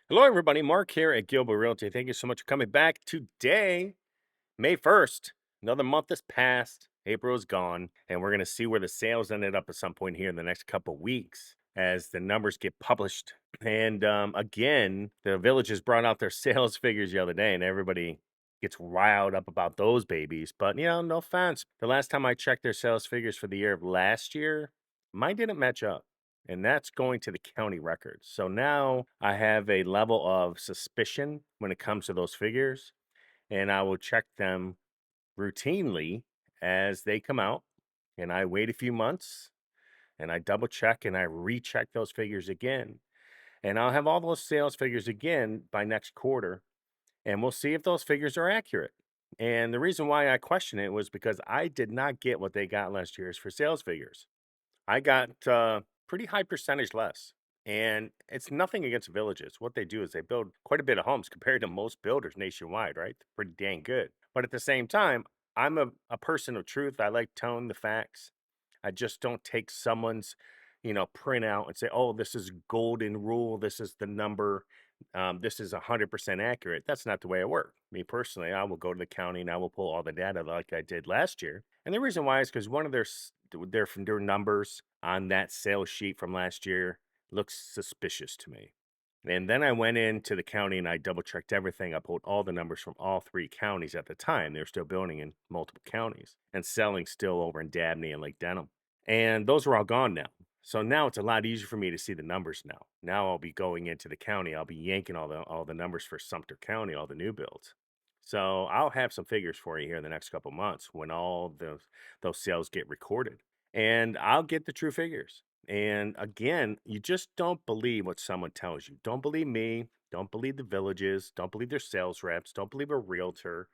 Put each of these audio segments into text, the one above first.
Hello, everybody. Mark here at Gilbo Realty. Thank you so much for coming back today, May 1st. Another month has passed. April is gone, and we're going to see where the sales ended up at some point here in the next couple weeks as the numbers get published. And again, the Villages brought out their sales figures the other day, and everybody gets riled up about those babies. But, no offense. The last time I checked their sales figures for the year of last year, mine didn't match up. And that's going to the county records. So now I have a level of suspicion when it comes to those figures, and I will check them routinely as they come out. And I wait a few months and I double check and I recheck those figures again. And I'll have all those sales figures again by next quarter. And we'll see if those figures are accurate. And the reason why I question it was because I did not get what they got last year's for sales figures. I got pretty high percentage less. And it's nothing against Villages. What they do is they build quite a bit of homes compared to most builders nationwide, right? They're pretty dang good. But at the same time, I'm a person of truth. I like telling the facts. I just don't take someone's, printout and say, oh, this is golden rule. This is the number. This is 100% accurate. That's not the way I work. Me personally, I will go to the county and I will pull all the data like I did last year. And the reason why is because one of their numbers on that sales sheet from last year looks suspicious to me. And then I went into the county and I double checked everything. I pulled all the numbers from all three counties at the time. They were still building in multiple counties and selling still over in Dabney and Lake Denham. And those are all gone now. So now it's a lot easier for me to see the numbers now. Now I'll be going into the county. I'll be yanking all the numbers for Sumter County, all the new builds. So I'll have some figures for you here in the next couple months when all those sales get recorded. And I'll get the true figures. And again, you just don't believe what someone tells you. Don't believe me. Don't believe the Villages. Don't believe their sales reps. Don't believe a realtor.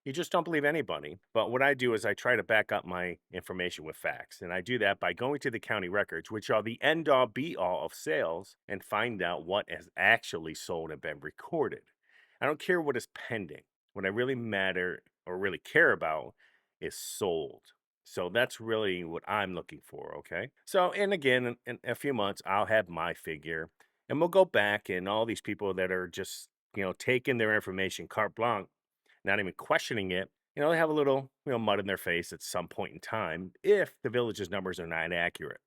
You just don't believe anybody. But what I do is I try to back up my information with facts. And I do that by going to the county records, which are the end all be all of sales, and find out what has actually sold and been recorded. I don't care what is pending. What I really matter or really care about is sold. So that's really what I'm looking for. Okay. So, and again, in a few months, I'll have my figure and we'll go back and all these people that are just, taking their information carte blanche, not even questioning it, they have a little, mud in their face at some point in time if the Village's numbers are not accurate.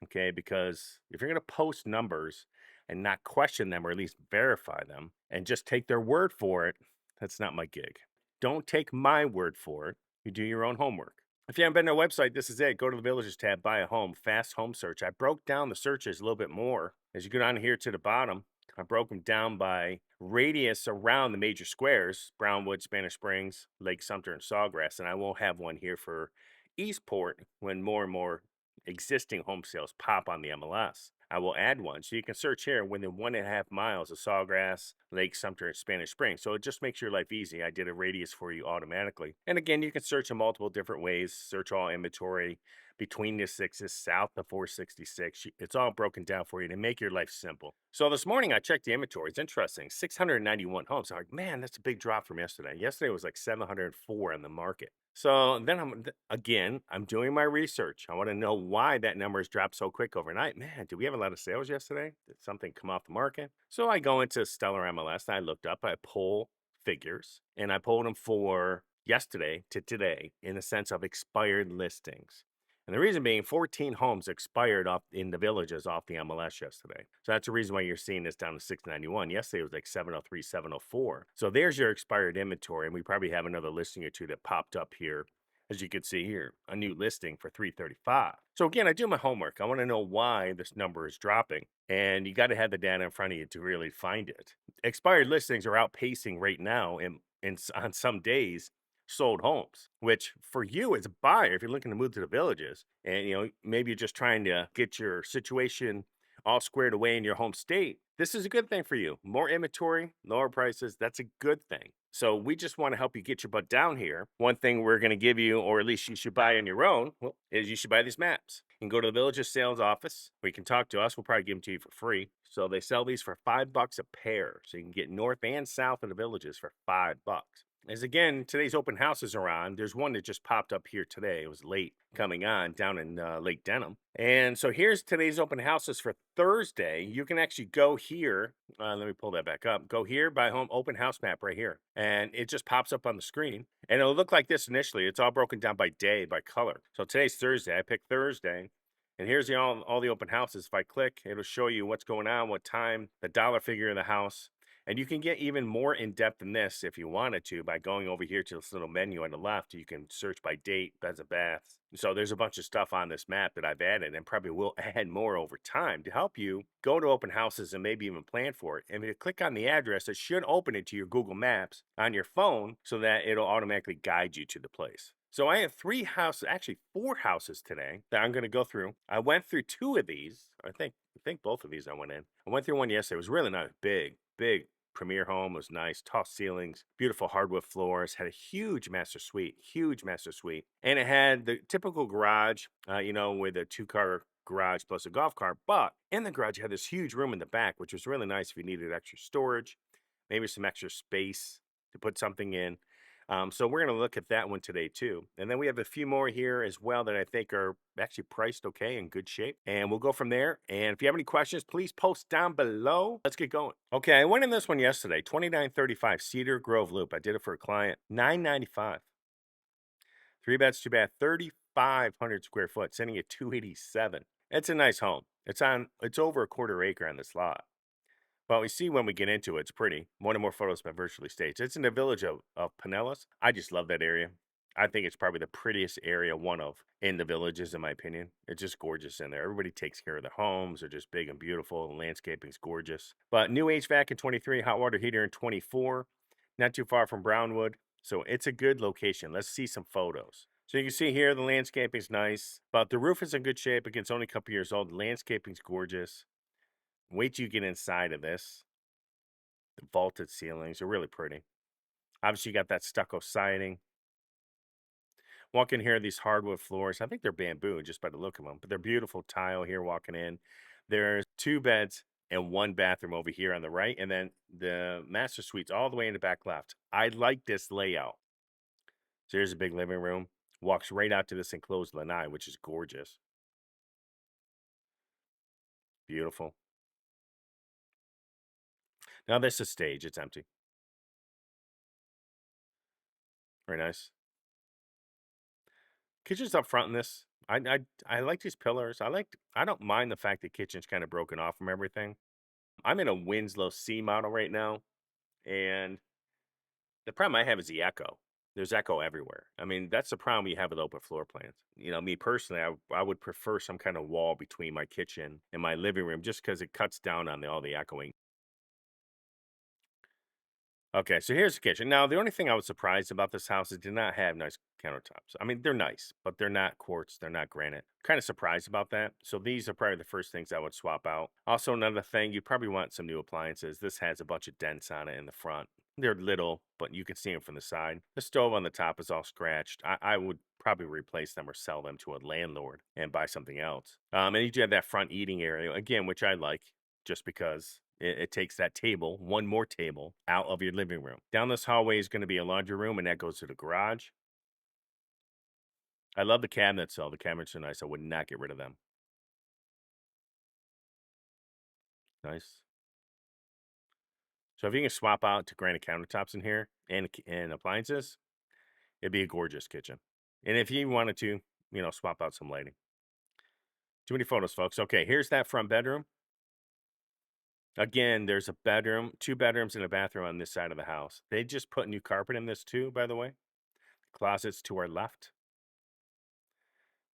Okay. Because if you're going to post numbers and not question them or at least verify them and just take their word for it, that's not my gig. Don't take my word for it. You do your own homework. If you haven't been to our website, this is it. Go to the Villages tab, buy a home, fast home search. I broke down the searches a little bit more. As you go down here to the bottom, I broke them down by radius around the major squares: Brownwood, Spanish Springs, Lake Sumter, and Sawgrass. And I won't have one here for Eastport when more and more existing home sales pop on the MLS. I will add one. So you can search here within 1.5 miles of Sawgrass, Lake Sumter, and Spanish Springs. So it just makes your life easy. I did a radius for you automatically. And again, you can search in multiple different ways. Search all inventory between the sixes, south of 466. It's all broken down for you to make your life simple. So this morning I checked the inventory. It's interesting. 691 homes. I'm like, man, that's a big drop from yesterday. Yesterday was like 704 in the market. So then I'm doing my research. I want to know why that number has dropped so quick overnight. Man, did we have a lot of sales yesterday? Did something come off the market? So I go into Stellar MLS and I looked up, I pull figures and I pulled them for yesterday to today in the sense of expired listings. And the reason being 14 homes expired off in the Villages off the MLS yesterday. So that's the reason why you're seeing this down to 691. Yesterday it was like 703, 704. So there's your expired inventory. And we probably have another listing or two that popped up here. As you can see here, a new listing for 335. So again, I do my homework. I want to know why this number is dropping. And you got to have the data in front of you to really find it. Expired listings are outpacing right now on some days sold homes, which for you as a buyer, if you're looking to move to the Villages and maybe you're just trying to get your situation all squared away in your home state, this is a good thing for you. More inventory, lower prices, that's a good thing. So we just want to help you get your butt down here. One thing we're going to give you, or at least you should buy on your own, is you should buy these maps. You can go to the Villages sales office, or you can talk to us. We'll probably give them to you for free. So they sell these for $5 a pair. So you can get north and south of the Villages for $5. is again, today's open houses are on. There's one that just popped up here today. It was late coming on down in Lake Denham. And so here's today's open houses for Thursday. You can actually go here. Let me pull that back up. Go here by home open house map right here. And it just pops up on the screen. And it'll look like this initially. It's all broken down by day, by color. So today's Thursday. I picked Thursday. And here's all the open houses. If I click, it'll show you what's going on, what time, the dollar figure of the house. And you can get even more in depth than this if you wanted to by going over here to this little menu on the left. You can search by date, beds and baths. So there's a bunch of stuff on this map that I've added and probably will add more over time to help you go to open houses and maybe even plan for it. And if you click on the address, it should open it to your Google Maps on your phone so that it'll automatically guide you to the place. So I have 3 houses, actually 4 houses today that I'm going to go through. I went through 2 of these. I think both of these I went in. I went through one yesterday. It was really nice, big premier home. It was nice, tall ceilings, beautiful hardwood floors, had a huge master suite, and it had the typical garage, with a 2-car garage plus a golf cart. But in the garage, you had this huge room in the back, which was really nice if you needed extra storage, maybe some extra space to put something in. So we're going to look at that one today too. And then we have a few more here as well that I think are actually priced okay, in good shape. And we'll go from there. And if you have any questions, please post down below. Let's get going. Okay, I went in this one yesterday, 2935 Cedar Grove Loop. I did it for a client, $995. 3 beds, 2 bath, 3,500 square foot, sitting at 287. It's a nice home. It's over a quarter acre on this lot. Well, we see when we get into it, it's pretty. One or more photos by virtually staged. It's in the village of Pinellas. I just love that area. I think it's probably the prettiest area, one of, in the villages, in my opinion. It's just gorgeous in there. Everybody takes care of their homes. They're just big and beautiful. The landscaping's gorgeous. But new HVAC in 23, hot water heater in 24. Not too far from Brownwood. So it's a good location. Let's see some photos. So you can see here, the landscaping's nice. But the roof is in good shape. It's only a couple years old. The landscaping's gorgeous. Wait till you get inside of this. The vaulted ceilings are really pretty. Obviously, you got that stucco siding. Walk in here, these hardwood floors. I think they're bamboo just by the look of them, but they're beautiful tile here walking in. There's 2 beds and 1 bathroom over here on the right, and then the master suite's all the way in the back left. I like this layout. So here's a big living room. Walks right out to this enclosed lanai, which is gorgeous. Beautiful. Now this is stage. It's empty. Very nice. Kitchen's up front in this. I like these pillars. I don't mind the fact the kitchen's kind of broken off from everything. I'm in a Winslow C model right now, and the problem I have is the echo. There's echo everywhere. I mean, that's the problem you have with open floor plans. Me personally, I would prefer some kind of wall between my kitchen and my living room just because it cuts down on all the echoing. Okay, so here's the kitchen. Now, the only thing I was surprised about this house is it did not have nice countertops. I mean, they're nice, but they're not quartz, they're not granite. Kind of surprised about that. So these are probably the first things I would swap out. Also, another thing, you probably want some new appliances. This has a bunch of dents on it in the front. They're little, but you can see them from the side. The stove on the top is all scratched. I would probably replace them or sell them to a landlord and buy something else. And you do have that front eating area, again, which I like just because it takes that table, one more table, out of your living room. Down this hallway is going to be a laundry room, and that goes to the garage. I love the cabinets, though. The cabinets are nice. I would not get rid of them. Nice. So if you can swap out to granite countertops in here and appliances, it'd be a gorgeous kitchen. And if you wanted to, swap out some lighting. Too many photos, folks. Okay, here's that front bedroom. Again, there's a bedroom, 2 bedrooms and a bathroom on this side of the house. They just put new carpet in this too, by the way. Closets to our left.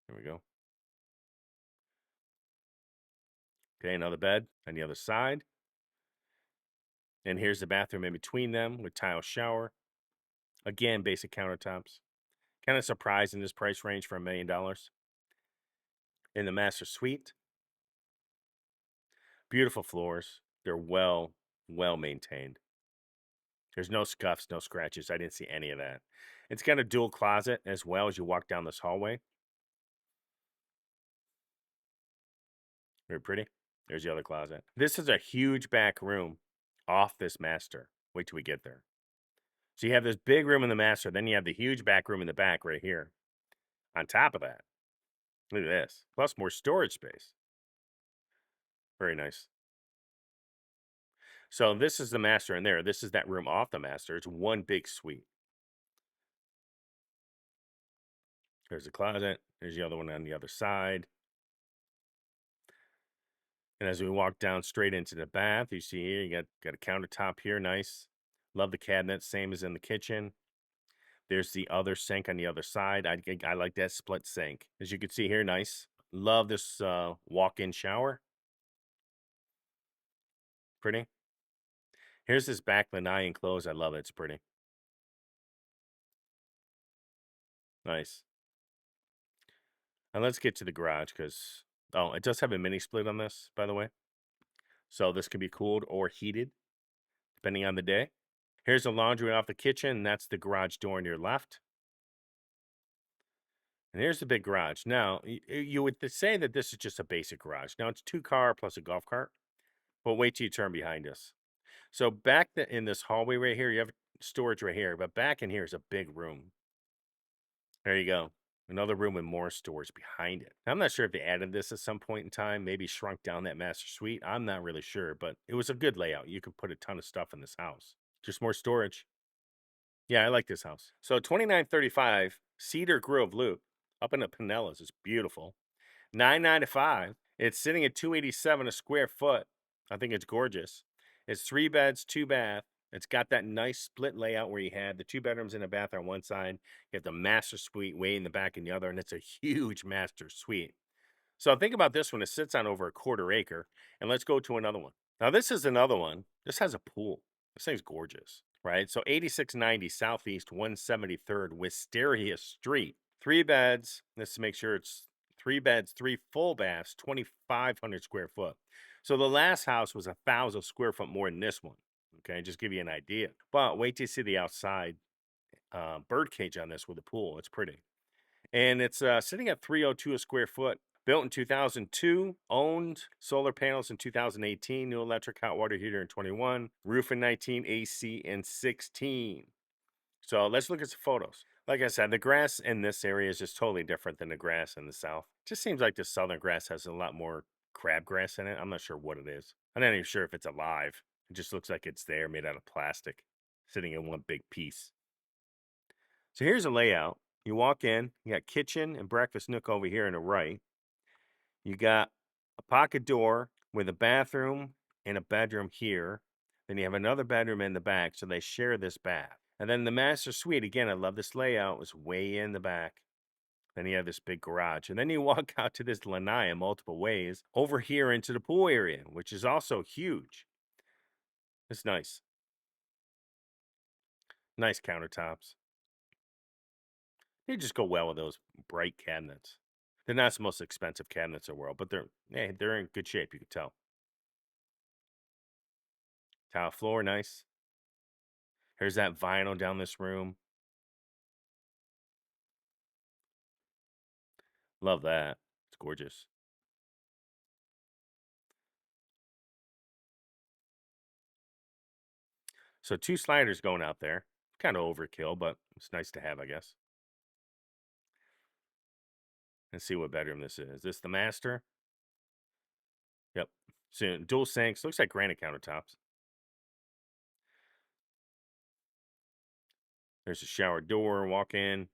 There we go. Okay, another bed on the other side. And here's the bathroom in between them with tile shower. Again, basic countertops. Kind of surprised in this price range for $1 million. In the master suite. Beautiful floors. They're well maintained. There's no scuffs, no scratches. I didn't see any of that. It's got a dual closet as well as you walk down this hallway. Very pretty. There's the other closet. This is a huge back room off this master. Wait till we get there. So you have this big room in the master, then you have the huge back room in the back right here. On top of that, look at this. Plus more storage space. Very nice. So this is the master in there. This is that room off the master. It's one big suite. There's the closet. There's the other one on the other side. And as we walk down straight into the bath, you see here, you got a countertop here. Nice. Love the cabinet. Same as in the kitchen. There's the other sink on the other side. I like that split sink. As you can see here, nice. Love this walk-in shower. Pretty. Here's this back lanai enclosed. I love it. It's pretty. Nice. And let's get to the garage because, oh, it does have a mini split on this, by the way. So this can be cooled or heated, depending on the day. Here's the laundry off the kitchen, and that's the garage door on your left. And here's the big garage. Now, you would say that this is just a basic garage. Now, it's 2-car plus a golf cart. But wait till you turn behind us. So back in this hallway right here, you have storage right here. But back in here is a big room. There you go. Another room with more storage behind it. Now, I'm not sure if they added this at some point in time, maybe shrunk down that master suite. I'm not really sure, but it was a good layout. You could put a ton of stuff in this house. Just more storage. Yeah, I like this house. So 2935 Cedar Grove Loop up in the Pinellas is beautiful. 995. It's sitting at 287 a square foot. I think it's gorgeous. It's 3 beds, 2 bath. It's got that nice split layout where you have the 2 bedrooms and a bath on one side. You have the master suite way in the back in the other, and it's a huge master suite. So think about this one. It sits on over a 1/4 acre. And let's go to another one. Now, this is another one. This has a pool. This thing's gorgeous, right? So 8690 Southeast 173rd Wisteria Street. 3 beds. Let's make sure it's 3 beds, 3 full baths, 2,500 square foot. So the last house was 1,000 square foot more than this one. Okay, just give you an idea. But wait till you see the outside bird cage on this with a pool. It's pretty. And it's sitting at 302 a square foot. Built in 2002, owned, solar panels in 2018, new electric hot water heater in 21, roof in 19, AC in 16. So let's look at some photos. Like I said, the grass in this area is just totally different than the grass in the south. Just seems like the southern grass has a lot more crabgrass in it. I'm not sure what it is. I'm not even sure if it's alive. It just looks like it's there, made out of plastic, sitting in one big piece. So here's a layout. You walk in, you got kitchen and breakfast nook over here on the right. You got a pocket door with a bathroom and a bedroom here. Then you have another bedroom in the back, so they share this bath. And then the master suite, again, I love this layout, was way in the back. Then you have this big garage. And then you walk out to this lanai in multiple ways over here into the pool area, which is also huge. It's nice. Nice countertops. They just go well with those bright cabinets. They're not the most expensive cabinets in the world, but they're in good shape, you can tell. Tile floor, nice. Here's that vinyl down this room. Love that. It's gorgeous. So 2 sliders going out there. Kind of overkill, but it's nice to have, I guess. Let's see what bedroom this is. Is this the master? Yep. So dual sinks. Looks like granite countertops. There's a shower door, walk in,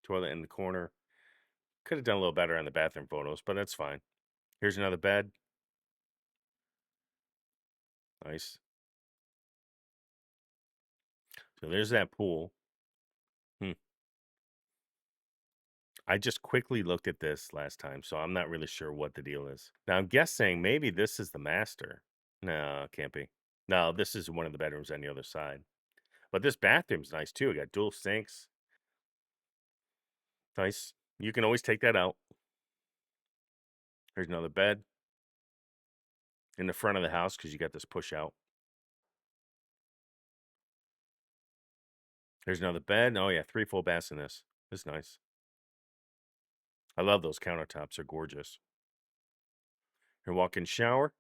toilet in the corner. Could have done a little better on the bathroom photos, but that's fine. Here's another bed. Nice. So there's that pool. I just quickly looked at this last time, so I'm not really sure what the deal is. Now I'm guessing maybe this is the master. No, it can't be. No, this is one of the bedrooms on the other side. But this bathroom's nice too. It got dual sinks. Nice. You can always take that out. There's another bed in the front of the house because you got this push out. There's another bed. Oh yeah, 3 full baths in this. This is nice. I love those countertops. They're gorgeous. Your walk-in shower.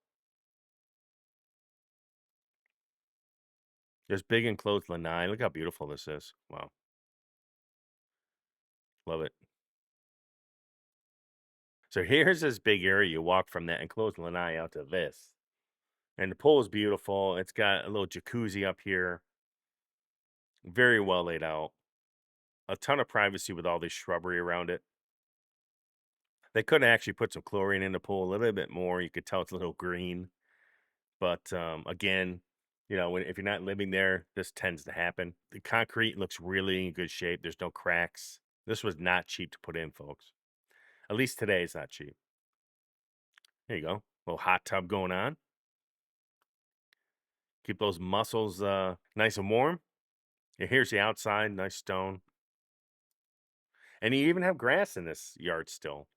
There's big enclosed lanai. Look how beautiful this is. Wow. Love it. So here's this big area. You walk from that enclosed lanai out to this. And the pool is beautiful. It's got a little jacuzzi up here. Very well laid out. A ton of privacy with all this shrubbery around it. They could actually put some chlorine in the pool a little bit more. You could tell it's a little green. But again, if you're not living there, this tends to happen. The concrete looks really in good shape. There's no cracks. This was not cheap to put in, folks. At least today it's not cheap. There you go. Little hot tub going on. Keep those muscles nice and warm. And here's the outside, nice stone. And you even have grass in this yard still.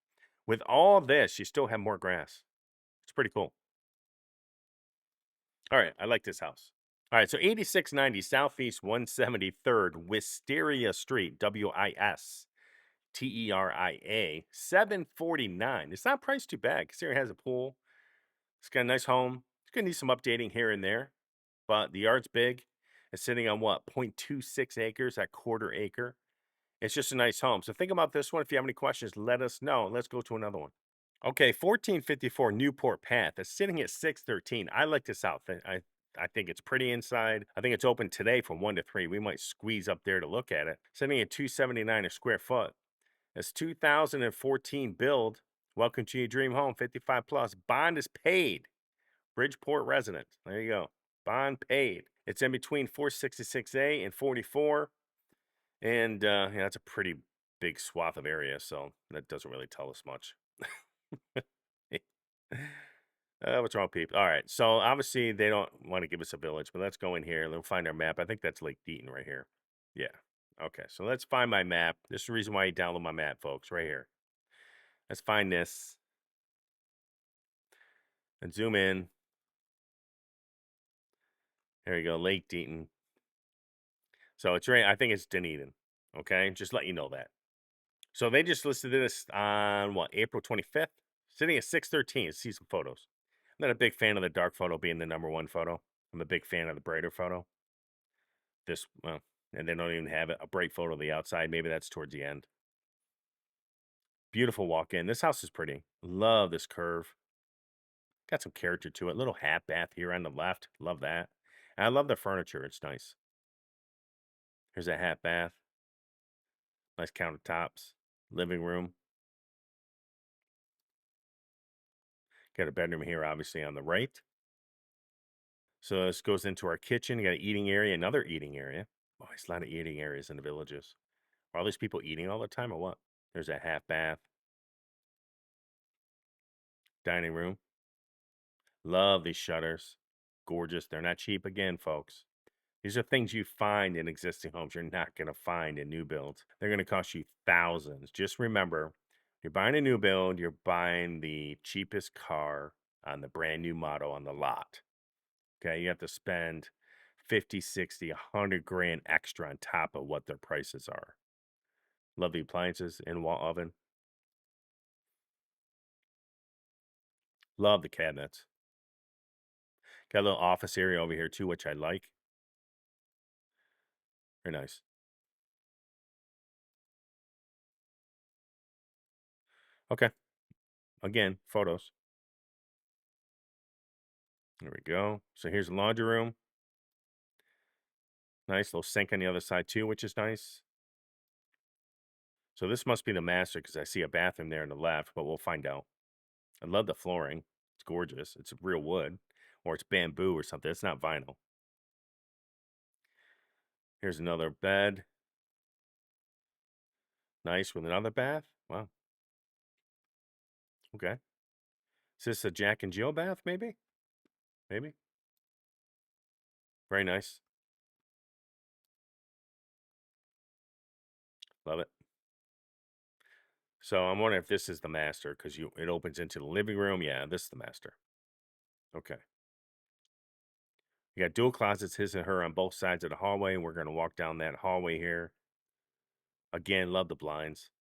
With all this, you still have more grass. It's pretty cool. All right, I like this house. All right, so 8690 Southeast 173rd Wisteria Street, Wisteria, 749. It's not priced too bad. Wisteria has a pool. It's got a nice home. It's going to need some updating here and there, but the yard's big. It's sitting on what, 0.26 acres, that quarter acre. It's just a nice home. So think about this one. If you have any questions, let us know. Let's go to another one. Okay, 1454 Newport Path. It's sitting at 613. I like this out. I think it's pretty inside. I think it's open today from 1 to 3. We might squeeze up there to look at it. Sitting at 279 a square foot. It's 2014 build. Welcome to your dream home, 55 plus. Bond is paid. Bridgeport resident. There you go. Bond paid. It's in between 466A and 44. And yeah, that's a pretty big swath of area, so that doesn't really tell us much. What's wrong with people? All right, so obviously they don't want to give us a village, but let's go in here and we'll find our map. I think that's Lake Deaton right here. Yeah. Okay, so let's find my map. This is the reason why you download my map, folks, right here. Let's find this and zoom in. There you go, Lake Deaton. So it's right, I think it's Dunedin. Okay, just let you know that. So they just listed this on what, April 25th? Sitting at 613. See some photos. I'm not a big fan of the dark photo being the #1 photo. I'm a big fan of the brighter photo. Well, and they don't even have a bright photo of the outside. Maybe that's towards the end. Beautiful walk in. This house is pretty. Love this curve. Got some character to it. Little half bath here on the left. Love that. And I love the furniture. It's nice. Here's a half bath. Nice countertops. Living room. Got a bedroom here, obviously, on the right. So this goes into our kitchen. You got an eating area, another eating area. Oh, there's a lot of eating areas in the villages. Are all these people eating all the time or what? There's a half bath. Dining room. Love these shutters. Gorgeous. They're not cheap again, folks. These are things you find in existing homes you're not going to find in new builds. They're going to cost you thousands. Just remember, you're buying a new build, you're buying the cheapest car on the brand new model on the lot. Okay, you have to spend 50, 60, 100 grand extra on top of what their prices are. Love the appliances, in-wall oven. Love the cabinets. Got a little office area over here too, which I like. Very nice. Okay. Again, photos. There we go. So here's the laundry room. Nice little sink on the other side too, which is nice. So this must be the master because I see a bathroom there on the left, but we'll find out. I love the flooring. It's gorgeous. It's real wood or it's bamboo or something. It's not vinyl. Here's another bed. Nice with another bath. Wow. Okay. Is this a Jack and Jill bath, maybe? Maybe. Very nice. Love it. So I'm wondering if this is the master because it opens into the living room. Yeah, this is the master. Okay. You got dual closets, his and her, on both sides of the hallway. We're going to walk down that hallway here. Again, love the blinds.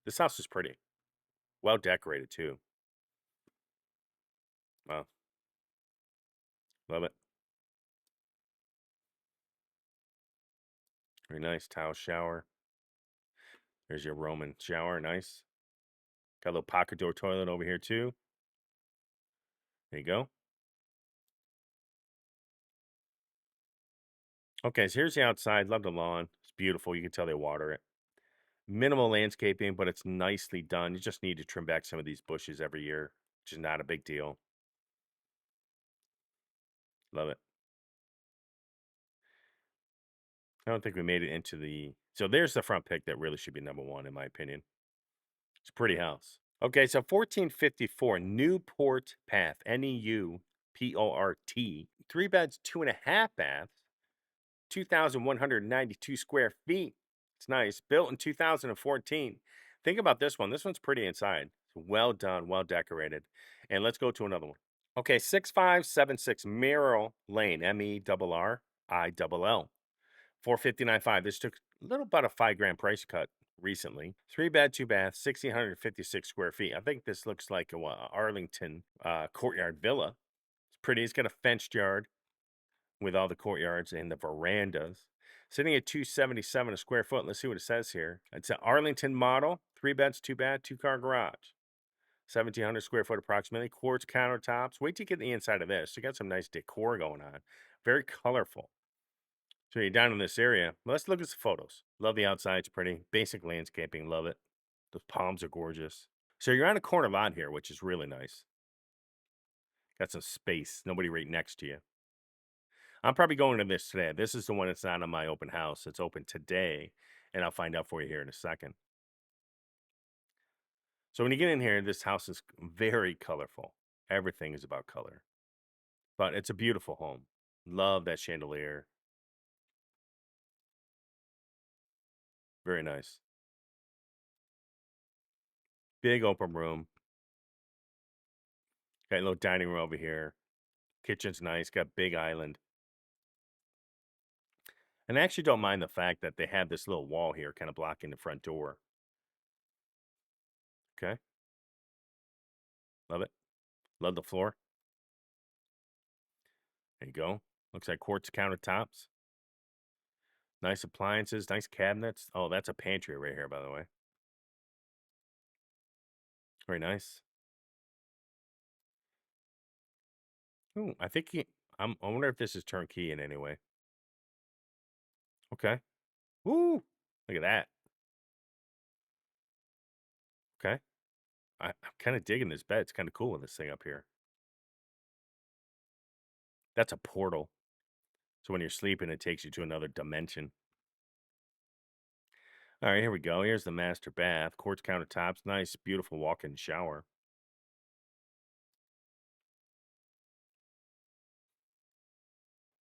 This house is pretty. Well decorated, too. Wow. Love it. Very nice towel shower. There's your Roman shower. Nice. Got a little pocket door toilet over here too. There you go. Okay, so here's the outside. Love the lawn. It's beautiful. You can tell they water it. Minimal landscaping, but it's nicely done. You just need to trim back some of these bushes every year, which is not a big deal. Love it. I don't think we made it into the. So there's the front pick that really should be number one, in my opinion. It's a pretty house. Okay, so 1454 Newport Path, Neuport. 3 beds, 2.5 baths, 2,192 square feet. It's nice. Built in 2014. Think about this one. This one's pretty inside. It's well done, well decorated. And let's go to another one. Okay, 6576 Merrill Lane, Merrill. 459.5. This took a little about a $5,000 price cut recently. 3 bed, 2 bath, 1,656 square feet. I think this looks like a Arlington courtyard villa. It's pretty. It's got a fenced yard with all the courtyards and the verandas. Sitting at 277 a square foot. Let's see what it says here. It's an Arlington model, 3 beds, 2 bath, 2-car garage. 1,700 square foot approximately. Quartz countertops. Wait till you get the inside of this. You got some nice decor going on. Very colorful. So you're down in this area. Let's look at some photos. Love the outside. It's pretty. Basic landscaping. Love it. Those palms are gorgeous. So you're on a corner lot here, which is really nice. Got some space. Nobody right next to you. I'm probably going to this today. This is the one that's not on my open house. It's open today, and I'll find out for you here in a second. So when you get in here, this house is very colorful. Everything is about color. But it's a beautiful home. Love that chandelier. Very nice. Big open room. Got a little dining room over here. Kitchen's nice. Got big island. And I actually don't mind the fact that they have this little wall here kind of blocking the front door. Okay. Love it. Love the floor. There you go. Looks like quartz countertops. Nice appliances, nice cabinets. Oh, that's a pantry right here, by the way. Very nice. Ooh, I think I wonder if this is turnkey in any way. Okay. Ooh, look at that. Okay. I'm kind of digging this bed. It's kind of cool with this thing up here. That's a portal. So when you're sleeping, it takes you to another dimension. All right, here we go. Here's the master bath. Quartz countertops. Nice, beautiful walk-in shower.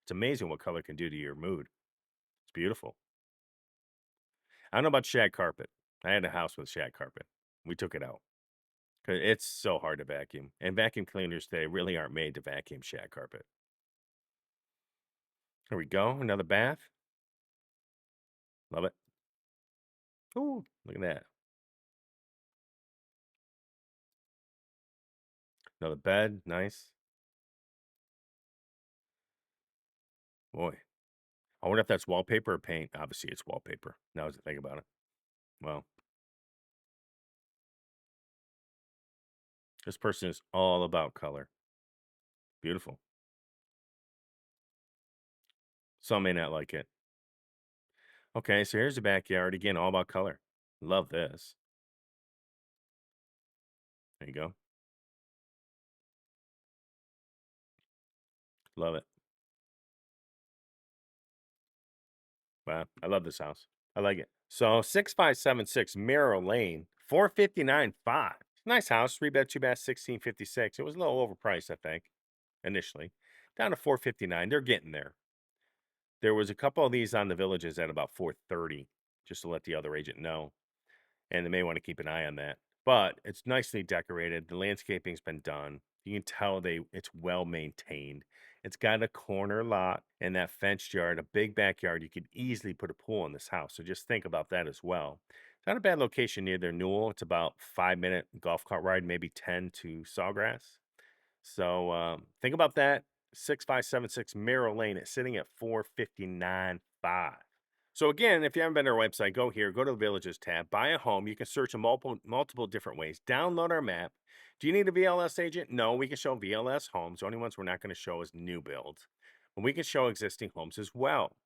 It's amazing what color can do to your mood. It's beautiful. I don't know about shag carpet. I had a house with shag carpet. We took it out because it's so hard to vacuum. And vacuum cleaners today really aren't made to vacuum shag carpet. Here we go. Another bath. Love it. Ooh, look at that. Another bed. Nice. Boy. I wonder if that's wallpaper or paint. Obviously, it's wallpaper. Now as I think about it. Well, this person is all about color. Beautiful. Some may not like it. Okay, so here's the backyard. Again, all about color. Love this. There you go. Love it. Wow. I love this house. I like it. So 6576 Merrill Lane, 459.5. Nice house, 3 bed, 2 bath, 1656. It was a little overpriced, I think, initially. Down to 459. They're getting there. There was a couple of these on the Villages at about 430, just to let the other agent know. And they may want to keep an eye on that. But it's nicely decorated. The landscaping's been done. You can tell it's well maintained. It's got a corner lot and that fenced yard, a big backyard. You could easily put a pool in this house. So just think about that as well. It's not a bad location near their Newell. It's about 5 minute golf cart ride, maybe 10 to Sawgrass. So think about that. 6576 Merrill Lane. It's sitting at 459.5. So again, if you haven't been to our website, go here, go to the Villages tab, buy a home. You can search in multiple different ways. Download our map. Do you need a VLS agent? No, we can show VLS homes. The only ones we're not going to show is new builds. But we can show existing homes as well.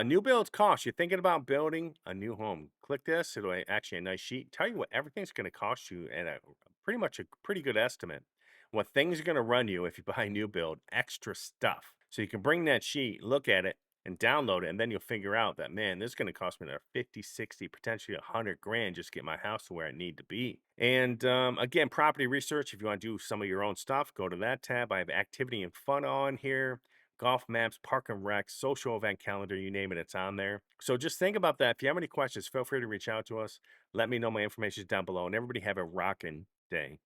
New builds cost. You're thinking about building a new home. Click this. It'll actually a nice sheet. Tell you what everything's going to cost you at a pretty much a pretty good estimate. What things are going to run you if you buy a new build, extra stuff. So you can bring that sheet, look at it, and download it, and then you'll figure out that, man, this is going to cost me another 50, 60, potentially 100 grand just to get my house to where it need to be. And again, property research, if you want to do some of your own stuff, go to that tab. I have activity and fun on here, golf maps, park and rec, social event calendar, you name it, it's on there. So just think about that. If you have any questions, feel free to reach out to us. Let me know. My information is down below, and everybody have a rocking day.